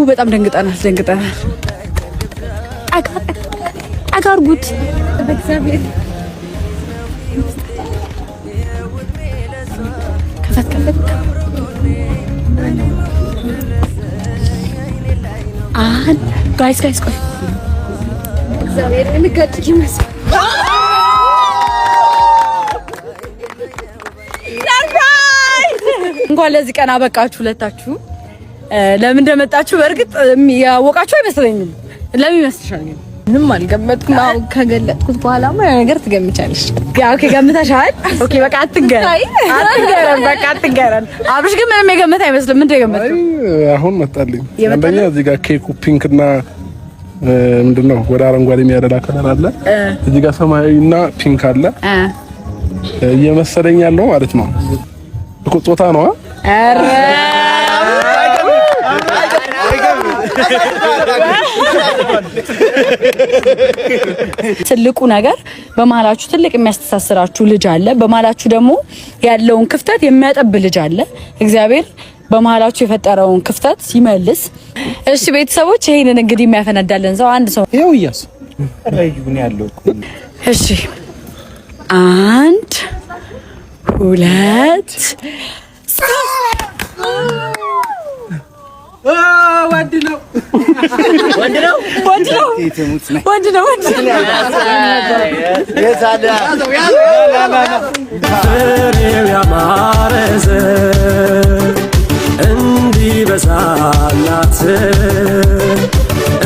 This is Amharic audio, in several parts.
በጣም ደንግጠናል። አጋርጉት በእግዚአብሔር ከፈት ጋይስ ቆይ እግዚአብሔር እንገጭ ይመስል እንኳን ለዚህ ቀን አበቃችሁ ሁለታችሁ። ለምን እንደመጣችሁ በእርግጥ ያወቃችሁ አይመስለኝም። ለምን ይመስልሻል? ምንም አልገመትኩም። አሁን ከገለጥኩት በኋላማ ነገር ትገምቻለሽ። ያው ከገምተሻል። ኦኬ በቃ አትገረም። አብርሽ ግን ምንም የገመተ አይመስልም። ምንድን ነው የገመተው? አሁን መጣልኝ። አንደኛ እዚህ ጋር ኬኩ ፒንክ እና ምንድነው ወደ አረንጓዴ የሚያደላ ከለር አለ። እዚህ ጋር ሰማያዊና ፒንክ አለ እየመሰለኝ ያለው ማለት ነው። እኮ ጾታ ነው። አረ ትልቁ ነገር በመሀላችሁ ትልቅ የሚያስተሳስራችሁ ልጅ አለ። በመሀላችሁ ደግሞ ያለውን ክፍተት የሚያጠብ ልጅ አለ። እግዚአብሔር በመሀላችሁ የፈጠረውን ክፍተት ይመልስ። እሺ ቤተሰቦች፣ ይሄንን እንግዲህ የሚያፈነዳለን ሰው አንድ ሰው ይኸው እያሱ ረዩን ያለው እሺ 1 2 ወንድ ነው ያማረ ዘር እንዲበዛላት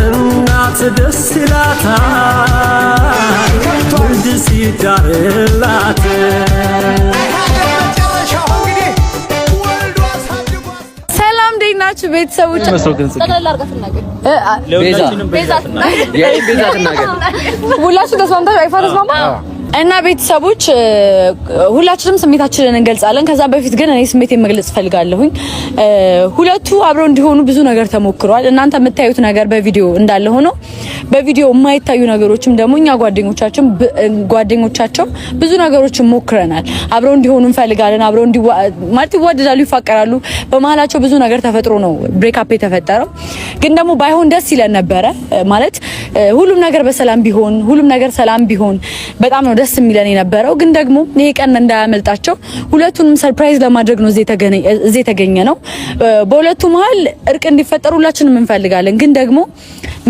እናት ደስ ይላታል ወንድ ሲዳርላት። ናችሁ ቤተሰቦች ሁላችሁ ተስማምታችሁ አይፋረስማማ እና ቤተሰቦች ሁላችንም ስሜታችንን እንገልጻለን። ከዛ በፊት ግን እኔ ስሜቴን መግለጽ ፈልጋለሁኝ። ሁለቱ አብረው እንዲሆኑ ብዙ ነገር ተሞክሯል። እናንተ የምታዩት ነገር በቪዲዮ እንዳለ ሆኖ በቪዲዮ የማይታዩ ነገሮችም ደግሞ እኛ ጓደኞቻቸው ብዙ ነገሮችን ሞክረናል። አብረው እንዲሆኑ እንፈልጋለን። አብረው ማለት ይዋደዳሉ፣ ይፋቀራሉ። በመሀላቸው ብዙ ነገር ተፈጥሮ ነው ብሬክአፕ የተፈጠረው። ግን ደግሞ ባይሆን ደስ ይለን ነበረ። ማለት ሁሉም ነገር በሰላም ቢሆን፣ ሁሉም ነገር ሰላም ቢሆን በጣም ነው ደስ የሚለን የነበረው። ግን ደግሞ ይሄ ቀን እንዳያመልጣቸው ሁለቱንም ሰርፕራይዝ ለማድረግ ነው እዚህ የተገኘ ነው። በሁለቱ መሀል እርቅ እንዲፈጠር ሁላችንም እንፈልጋለን። ግን ደግሞ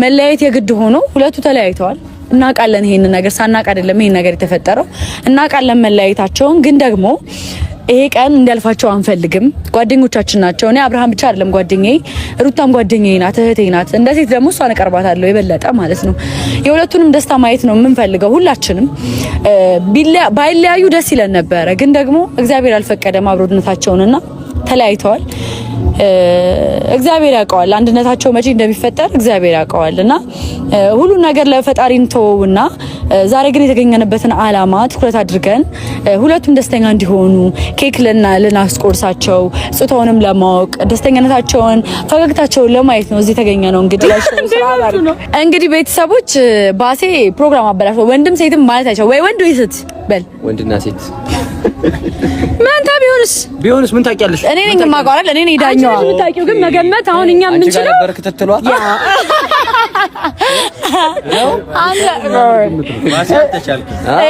መለያየት የግድ ሆኖ ሁለቱ ተለያይተዋል። እናውቃለን። ይሄን ነገር ሳናውቅ አይደለም ይሄን ነገር የተፈጠረው። እናውቃለን መለያየታቸውን። ግን ደግሞ ይሄ ቀን እንዲያልፋቸው አንፈልግም። ጓደኞቻችን ናቸው። እኔ አብርሃም ብቻ አይደለም ጓደኛዬ፣ ሩታም ጓደኛዬ ናት፣ እህቴ ናት። እንደዚህ ደግሞ እሷን እቀርባታለሁ የበለጠ ማለት ነው። የሁለቱንም ደስታ ማየት ነው የምንፈልገው ሁላችንም። ባይለያዩ ደስ ይለን ነበረ። ግን ደግሞ እግዚአብሔር አልፈቀደም አብሮነታቸውንና ተለያይተዋል። እግዚአብሔር ያውቀዋል አንድነታቸው መቼ እንደሚፈጠር እግዚአብሔር ያውቀዋል። እና ሁሉን ነገር ለፈጣሪ እንተውና ዛሬ ግን የተገኘንበትን አላማ ትኩረት አድርገን ሁለቱም ደስተኛ እንዲሆኑ ኬክ ልናስቆርሳቸው፣ ስጦታውንም ለማወቅ ደስተኛነታቸውን፣ ፈገግታቸውን ለማየት ነው እዚህ የተገኘ ነው። እንግዲህ ቤተሰቦች ባሴ ፕሮግራም አበላሽ ወንድም ሴትም ማለት አይቻል ወይ ወንድ ወይ ሴት በል ወንድና ሴት ማንታ ቢሆንስ ምን ታውቂያለሽ? እኔ ነኝ የማውቀው አይደል? እኔ ነኝ ዳኛዋ። አንቺ የምታውቂው ግን መገመት አሁን እኛ የምንችለው ነበር ክትትሏ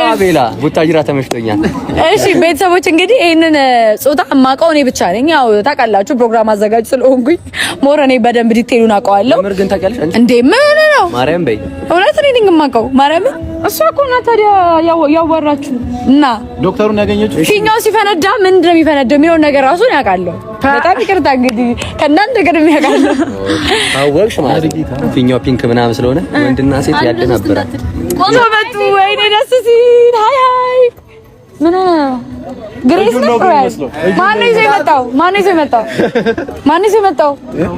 አቤላ ቡታጅራ ተመሽቶኛል። እሺ ቤተሰቦች እንግዲህ ይሄንን ጾታ የማውቀው እኔ ብቻ ነኝ። ያው ታውቃላችሁ ፕሮግራም አዘጋጅ ስለሆንኩኝ ሞር እኔ በደንብ ዲቴሉን አውቀዋለሁ። ምር ግን ታውቂያለሽ እንዴ? ምን ነው ማርያም በይ እውነት እኔ ነኝ የማውቀው ማርያም። እሷ እኮ ነው ታዲያ ያወራችሁ እና ዶክተሩን ያገኘችው ፊኛው ሲፈነዳ ምንድን ነው የሚፈነዳው የሚለው ነገር ራሱን ያውቃለሁ። በጣም ይቅርታ እንግዲህ ከእናንተ ጋር የሚያውቃለሁ። አወቅሽ ማለት ፊኛው ፒንክ ምናምን ስለሆነ ወንድና ሴት ያለ ነበር። ቆንጆ መጡ። ወይኔ ደስ ሲል ሃይ ምን ግሬስ ነው ማለት ማን ይዘው የመጣው?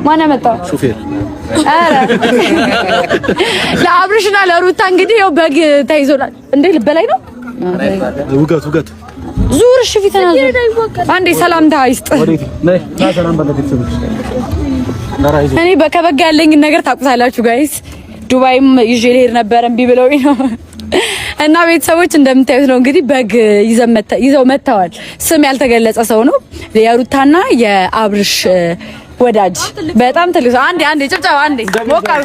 ማን ያመጣው? ሹፌር። አረ ለአብርሽና ለሩታ እንግዲህ ያው በግ ተይዞናል። እንዴ ልበላይ ነው ውገት ዙር እሺ፣ ፊትና ዙር አንዴ ሰላምታ ይስጥ። እኔ በከበጋ ያለኝ ነገር ታውቁታላችሁ ጋይስ። ዱባይም ይዤ ልሄድ ነበር እምቢ ብለውኝ ነው። እና ቤተሰቦች እንደምታዩት ነው እንግዲህ በግ ይዘው መጥተዋል። ስም ያልተገለጸ ሰው ነው። የሩታና የአብርሽ ወዳጅ በጣም ትልቅ ሰው። አንዴ ጭብጨባ አንዴ ሞቃሩ።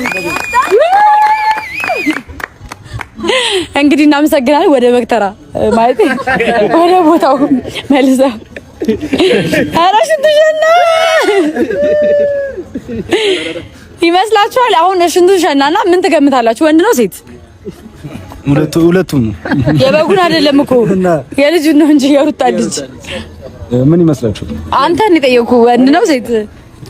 እንግዲህ እናመሰግናለን። ወደ በክተራ ማለት ወደ ቦታው መልሰው አራሽን ተሸና ይመስላችኋል? አሁን ሽንቱ ሸናና ምን ትገምታላችሁ? ወንድ ነው ሴት? ሁለቱም ነው። የበጉን አይደለም እኮ የልጁን ነው እንጂ የሩታ ልጅ ምን ይመስላችሁ? አንተን የጠየኩህ ወንድ ነው ሴት?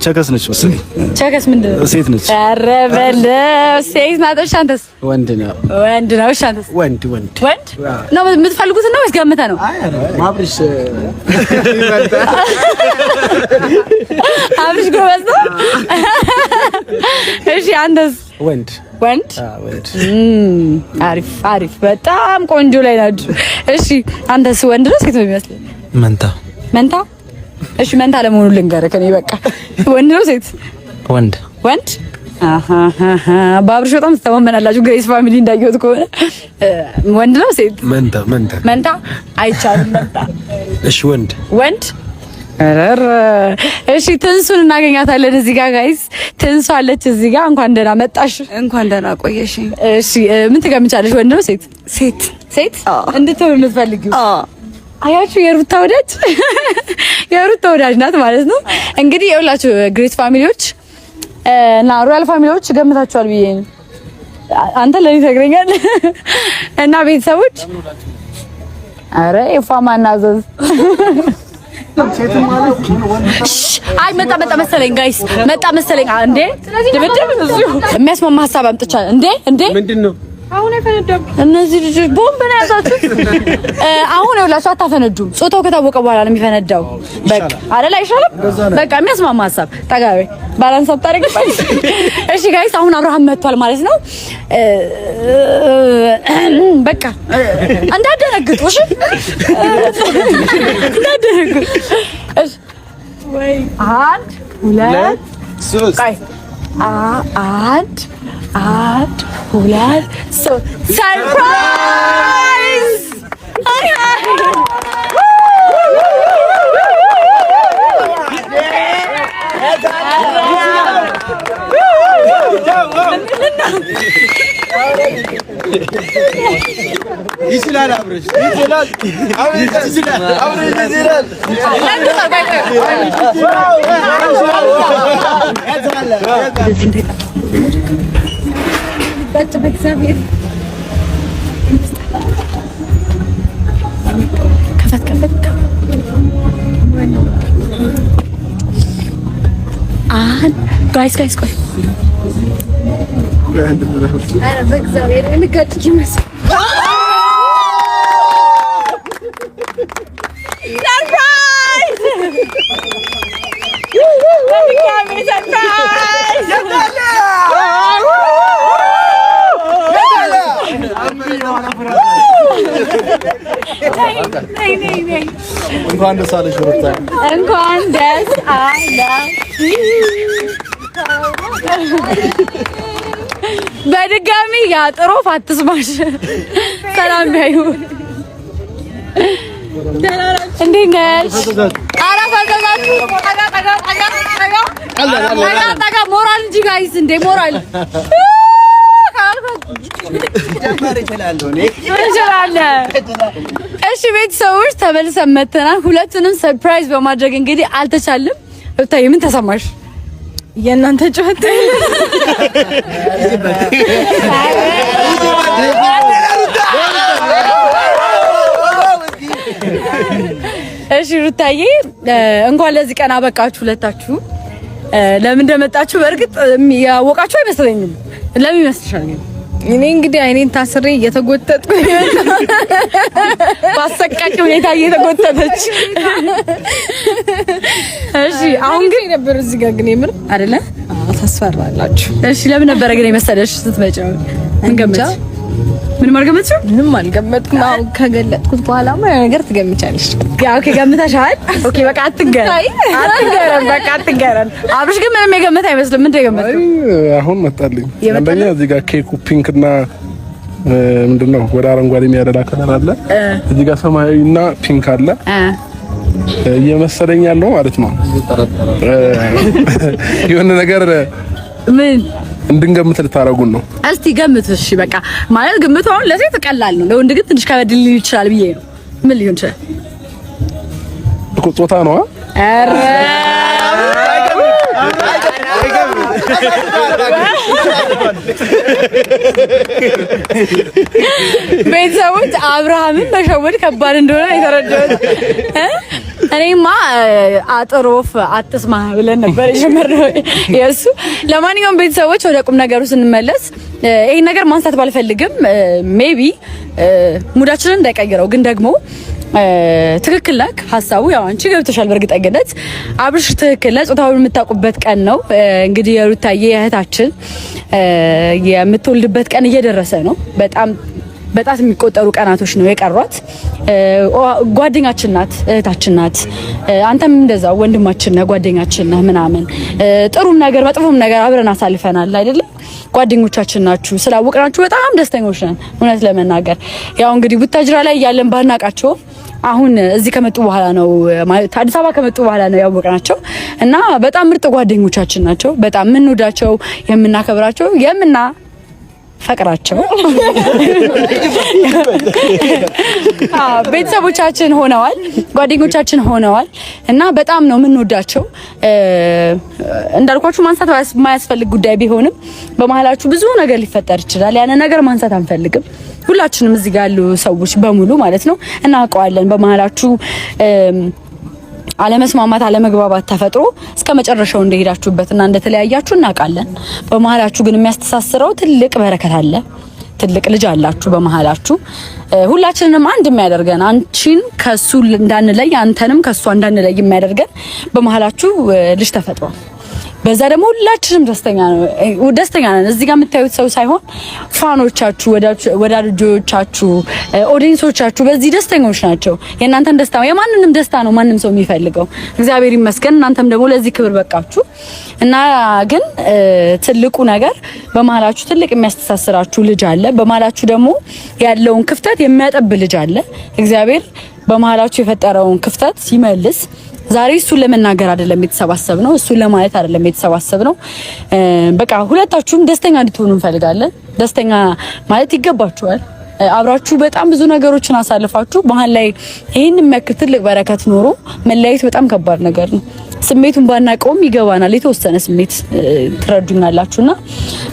ቸከስ ነች መሰለኝ። ቸከስ ምንድን ነው? ሴት ነች። ኧረ በለው ሴት ናት። እሺ አንተስ? ወንድ ነው። እሺ አንተስ? ወንድ ነው የምትፈልጉት ነው ወይስ ገምተህ ነው? አብርሽ ጎበዝ ነው። እሺ አንተስ? ወንድ። አሪፍ በጣም ቆንጆ ላይ ናችሁ። እሺ አንተስ ወንድ ነው ሴት ነው የሚመስለው? መንታ። እሺ መንታ ለመሆኑ ልንገርህ እኔ በቃ ወንድ ነው ሴት? ወንድ። በአብርሽ በጣም ትተማመናላችሁ። ግሬስ ፋሚሊ እንዳየሁት ከሆነ ወንድ ነው ሴት? መንታ አይቻልም። መንታ። እሺ ወንድ። እሺ ትንሱን እናገኛታለን እዚህ ጋር ጋይስ። ትንሱ አለች እዚህ ጋር። እንኳን ደህና መጣሽ። እንኳን ደህና ቆየሽ። እሺ ምን ትገምቻለሽ? ወንድ ነው ሴት? ሴት እንድትሆን የምትፈልጊው? አያችሁ የሩታ ወዳጅ ናት ማለት ነው። እንግዲህ የሁላችሁ ግሬት ፋሚሊዎች እና ሮያል ፋሚሊዎች ገምታችኋል ብዬ ነው። አንተ ለኔ ትነግረኛለህ እና ቤተሰቦች አረ የፋማናዘዝ አይ መጣ መሰለኝ ጋይስ መጣ መሰለኝ። እንዴ ድብድብ እዚሁ የሚያስማማ ሀሳብ አምጥቻለሁ። እንዴ ምንድነው አሁን አይፈነዳም? እነዚህ ልጆች ቦምብ ነው ያዛችሁት። አሁን ይኸውላችሁ አታፈነዱም። ጾታው ከታወቀ በኋላ ነው የሚፈነዳው። በቃ አይደል? አይሻልም? በቃ የሚያስማማ ሀሳብ ጠጋቤ ባላንስ አታረግ። እሺ ጋይስ አሁን አብርሃም መጥቷል ማለት ነው። በቃ እንዳደነግጡ እሺ፣ እንዳደነግጡ እሺ። ወይ 1 2 3 1 2 3 ሰርፕራይዝ! ይችላል አብረሽ በእግዚአብሔር ከፈት ጋይስ ቆይ ኧረ በእግዚአብሔር እንጋጭ ይመስል እንኳን ደስ አለሽ ሩታ። እንኳን ደስ አለሽ። በድጋሚ ያጥሮ ፋትስማሽ ሰላም ያዩ። እንዴት ነሽ? ኧረ ፈዘዛችሁ። ጠጋ ሞራል እንጂ ጋይስ እንደ ሞራል እሺ ቤተሰቦች ተመልሰን መተናል። ሁለቱንም ሰርፕራይዝ በማድረግ እንግዲህ አልተቻለም። ሩታዬ ምን ተሰማሽ? የእናንተ ጩኸት እሺ ሩታዬ እንኳን ለዚህ ቀን አበቃችሁ ሁለታችሁ። ለምን እንደመጣችሁ በእርግጥ ያወቃችሁ አይመስለኝም። ለምን ይመስልሻል? እኔ እንግዲህ አይኔን ታስሬ እየተጎተትኩ በአሰቃቂ ሁኔታ እየተጎተተች እሺ አሁን ግን ነበር እዚህ ጋር ግን የምር አይደለ? ታስፈራላችሁ። እሺ ለምን ነበረ ግን የመሰለሽ ስትመጪ? ምን ገመትሽ? ምንም አልገመትሽም? ምንም አልገመትኩም። አሁን ከገለጥኩት በኋላማ ነገር ትገምቻለሽ። ኦኬ ገምተሻል። ኦኬ በቃ አትንገረን በቃ አትንገረን። አብርሽ ግን ምንም የገመተ አይመስልም። ምንድን ነው የገመተው? አሁን መጣልኝ። አንደኛ እዚህ ጋር ኬኩ ፒንክ እና ምንድነው ወደ አረንጓዴ የሚያደላ ከለር አለ። እዚህ ጋር ሰማያዊና ፒንክ አለ። እየመሰለኝ ያለው ማለት ነው የሆነ ነገር ምን እንድንገምት ልታረጉን ነው? እስቲ ገምት። እሺ በቃ ማለት ግምቱ አሁን ለሴት ቀላል ነው፣ ለወንድ ግን ትንሽ ከበድ ሊል ይችላል ብዬ ነው። ምን ሊሆን ይችላል እኮ ጾታ ነው። አረ ቤተሰቦች አብርሃምን መሸወድ ከባድ እንደሆነ የተረዳሁት እኔማ አጥር ወፍ አትስማ ብለን ነበር የጀመርነው የእሱ። ለማንኛውም ቤተሰቦች ወደ ቁም ነገሩ ስንመለስ ይሄን ነገር ማንሳት ባልፈልግም ሜቢ ሙዳችንን እንዳይቀይረው ግን ደግሞ ትክክል ነህ ሀሳቡ። ያው አንቺ ገብተሻል በእርግጠኝነት አብርሽ ትክክል ነህ። ጾታውን የምታውቁበት ቀን ነው እንግዲህ የሩታዬ እህታችን የምትወልድበት ቀን እየደረሰ ነው። በጣም የሚቆጠሩ ቀናቶች ነው የቀሯት። ጓደኛችን ናት፣ እህታችን ናት። አንተም እንደዛው ወንድማችን ነህ፣ ጓደኛችን ነህ ምናምን ጥሩም ነገር መጥፎም ነገር አብረን አሳልፈናል አይደለም? ጓደኞቻችን ናችሁ። ስላወቅናችሁ በጣም ደስተኞች ነን። እውነት ለመናገር ያው እንግዲህ ቡታጅራ ላይ ያለን ባናቃቸው አሁን እዚህ ከመጡ በኋላ ነው ማለት አዲስ አበባ ከመጡ በኋላ ነው ያወቅናቸው እና በጣም ምርጥ ጓደኞቻችን ናቸው። በጣም የምንወዳቸው የምናከብራቸው ፈቅራቸው ቤተሰቦቻችን ሆነዋል፣ ጓደኞቻችን ሆነዋል እና በጣም ነው የምንወዳቸው። እንዳልኳችሁ ማንሳት የማያስፈልግ ጉዳይ ቢሆንም በመሀላችሁ ብዙ ነገር ሊፈጠር ይችላል። ያን ነገር ማንሳት አንፈልግም። ሁላችንም እዚህ ጋር ያሉ ሰዎች በሙሉ ማለት ነው እናውቀዋለን። በመሀላችሁ አለመስማማት አለመግባባት ተፈጥሮ እስከ መጨረሻው እንደሄዳችሁበትና እንደተለያያችሁ እናውቃለን። በመሀላችሁ ግን የሚያስተሳስረው ትልቅ በረከት አለ። ትልቅ ልጅ አላችሁ በመሀላችሁ። ሁላችንንም አንድ የሚያደርገን አንቺን ከሱ እንዳንለይ አንተንም ከሱ እንዳንለይ የሚያደርገን በመሀላችሁ ልጅ ተፈጥሯል። በዛ ደግሞ ሁላችንም ደስተኛ ነን። እዚህ ጋር የምታዩት ሰው ሳይሆን ፋኖቻችሁ፣ ወዳጆቻችሁ፣ ኦዲየንሶቻችሁ በዚህ ደስተኞች ናቸው። የእናንተን ደስታ የማንንም ደስታ ነው ማንም ሰው የሚፈልገው። እግዚአብሔር ይመስገን እናንተም ደግሞ ለዚህ ክብር በቃችሁ እና ግን ትልቁ ነገር በመሀላችሁ ትልቅ የሚያስተሳስራችሁ ልጅ አለ። በመሀላችሁ ደግሞ ያለውን ክፍተት የሚያጠብ ልጅ አለ። እግዚአብሔር በመሀላችሁ የፈጠረውን ክፍተት ይመልስ። ዛሬ እሱን ለመናገር አይደለም የተሰባሰብነው፣ እሱን ለማለት አይደለም የተሰባሰብነው። በቃ ሁለታችሁም ደስተኛ እንድትሆኑ እንፈልጋለን። ደስተኛ ማለት ይገባችኋል። አብራችሁ በጣም ብዙ ነገሮችን አሳልፋችሁ መሀል ላይ ይሄን የሚያክል ትልቅ በረከት ኖሮ መለያየት በጣም ከባድ ነገር ነው። ስሜቱን ባናቀውም ይገባናል። የተወሰነ ስሜት ትረዱኛላችሁና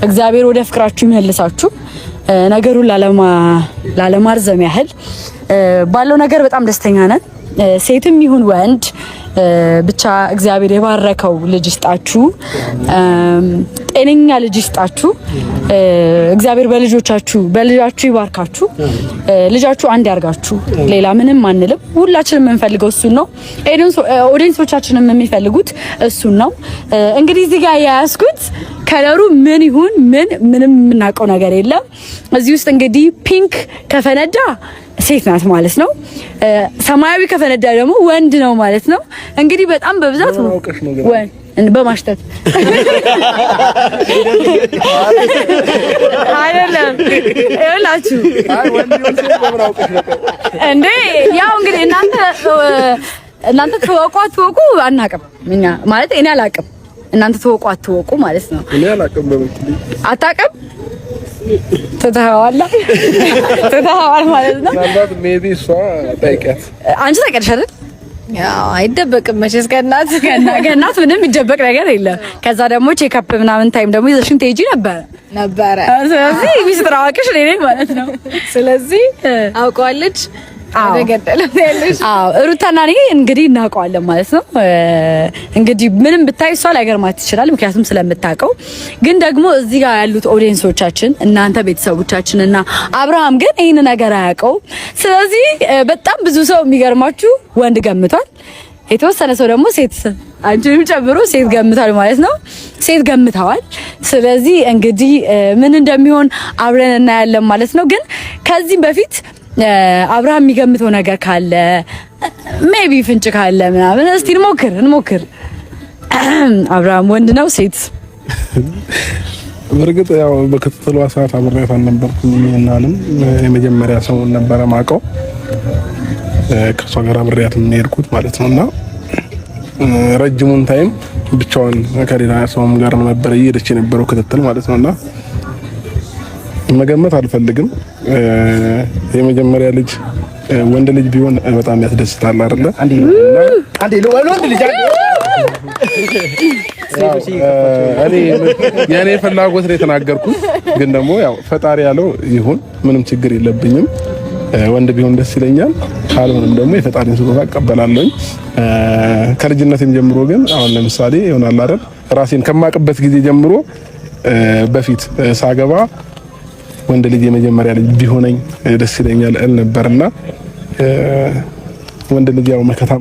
እግዚአብሔር ወደ ፍቅራችሁ ይመልሳችሁ። ነገሩን ላለማርዘም ያህል ባለው ነገር በጣም ደስተኛ ነን። ሴትም ይሁን ወንድ ብቻ እግዚአብሔር የባረከው ልጅ ይስጣችሁ፣ ጤነኛ ልጅ ይስጣችሁ። እግዚአብሔር በልጃችሁ ይባርካችሁ፣ ልጃችሁ አንድ ያርጋችሁ። ሌላ ምንም አንልም። ሁላችንም የምንፈልገው እሱን ነው። ኦዲየንሶቻችንም የሚፈልጉት እሱን ነው። እንግዲህ እዚህ ጋር ያያዝኩት ከለሩ ምን ይሁን ምንም የምናውቀው ነገር የለም። እዚህ ውስጥ እንግዲህ ፒንክ ከፈነዳ ሴት ናት ማለት ነው። ሰማያዊ ከፈነዳ ደግሞ ወንድ ነው ማለት ነው። እንግዲህ በጣም በብዛት በማሽተት አይደለም ይላችሁ እንዴ። ያው እንግዲህ እናንተ ተወቁ አናውቅም እኛ ማለት እኔ አላውቅም። እናንተ ተወቁ ማለት ነው። እኔ አላውቅም። በመክሊ አታውቅም ትተኸዋል ማለት ነው። ማለት ሜቢ እሷ ጠይቀት አንቺ ታውቂያለሽ አይደል? ያው አይደበቅም መቼስ ከእናት ምንም ይደበቅ ነገር የለም። ከዛ ደግሞ ቼክአፕ ምናምን ታይም ደግሞ ይዘሽን ትሄጂ ነበረ። ስለዚህ ሚስጥር አዋቂሽ ነኝ ማለት ነው። ስለዚህ አውቀዋለች። ሩታና እኔ እንግዲህ እናውቀዋለን ማለት ነው። እንግዲህ ምንም ብታይ እሷ ላይገርማት ይችላል፣ ምክንያቱም ስለምታውቀው። ግን ደግሞ እዚህ ጋር ያሉት ኦዲየንሶቻችን እናንተ ቤተሰቦቻችን እና አብርሃም ግን ይህን ነገር አያውቀው። ስለዚህ በጣም ብዙ ሰው የሚገርማችሁ ወንድ ገምቷል፣ የተወሰነ ሰው ደግሞ ሴት አንቺንም ጨምሮ ሴት ገምታል ማለት ነው። ሴት ገምተዋል። ስለዚህ እንግዲህ ምን እንደሚሆን አብረን እናያለን ማለት ነው። ግን ከዚህም በፊት አብርሃም የሚገምተው ነገር ካለ ሜቢ ፍንጭ ካለ ምናምን እስቲ እንሞክር። አብርሃም ወንድ ነው ሴት? በርግጥ ያው በከተተሏ ሰዓት አብሬያት አልነበርኩም። እናንም የመጀመሪያ ሰው ነበረ ማቀው ከሷ ጋር አብሬያት የሄድኩት ማለት ነውና ረጅሙን ታይም ብቻዋን ከሌላ ሰውም ጋር ነበር እየሄደች የነበረው ክትትል ማለት ነውና መገመት አልፈልግም። የመጀመሪያ ልጅ ወንድ ልጅ ቢሆን በጣም ያስደስታል አይደለ? አንዴ ለወንድ ልጅ እኔ የኔ ፍላጎት ነው የተናገርኩት፣ ግን ደግሞ ያው ፈጣሪ ያለው ይሁን ምንም ችግር የለብኝም። ወንድ ቢሆን ደስ ይለኛል፣ ካልሆነም ደግሞ የፈጣሪን ስጦታ እቀበላለሁ። ከልጅነቴም ጀምሮ ግን አሁን ለምሳሌ ይሆናል አይደል ራሴን ከማቅበት ጊዜ ጀምሮ በፊት ሳገባ ወንድ ልጅ የመጀመሪያ ልጅ ቢሆነኝ ደስ ይለኛል ነበርና ወንድ ልጅ ያው መከታ